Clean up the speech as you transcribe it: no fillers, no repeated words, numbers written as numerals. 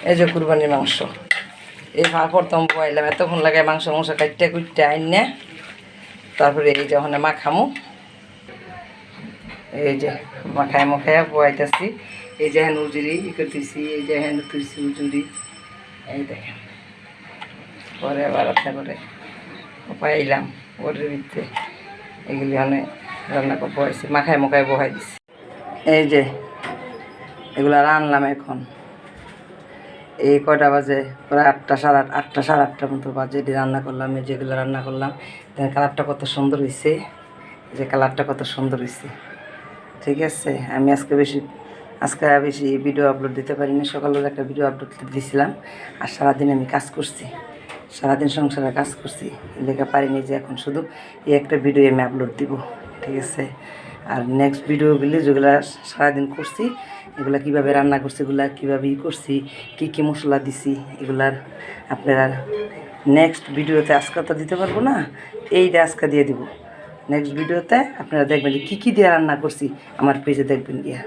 এই যে কুরবানির মাংস, এই প্রথম বয়াইলাম, এতক্ষণ লাগে মাংস কাটতে কুটতে আইন না, তারপরে এই যে ওখানে মাখামো, এই যে মাখায় মাখায় বয়াইতেছি। এই যে হেন উজুরি ই করতেছি, এই যে হেন তুইছি উজুরি, এই দেখেন। পরে আবার রান্না করে পাইলাম ওরের ভিতরে এগুলি অনেক রান্না করে বহাইছি, মাখায় মাখায় বহাই দিছি। এই যে এগুলো রান্নাম এখন, এই কয়টা বাজে প্রায় 8টা সাড়ে 8টার মতো বাজে। এটি রান্না করলাম, এই যেগুলো রান্না করলাম। দেখেন কালারটা কত সুন্দর হয়েছে, যে কালারটা কত সুন্দর হয়েছে। ঠিক আছে, আমি আজকে বেশি ভিডিও আপলোড দিতে পারিনি। সকালের একটা ভিডিও আপলোড দিয়েছিলাম, আর সারাদিন আমি কাজ করছি, সারাদিন সংসারে কাজ করছি, লেখা পারিনি যে এখন শুধু এই একটা ভিডিও আমি আপলোড দিব। ঠিক আছে, আর নেক্সট ভিডিওগুলি যেগুলো সারাদিন করছি, এগুলা কীভাবে রান্না করছি, এগুলা কীভাবে করছি, কী কী মশলা দিছি, এগুলার আপনারা নেক্সট ভিডিওতে আজকে তো দিতে পারবো না, এইটা আজকে দিয়ে দিব। নেক্সট ভিডিওতে আপনারা দেখবেন যে কী কী দিয়ে রান্না করছি, আমার পেজে দেখবেন গিয়া।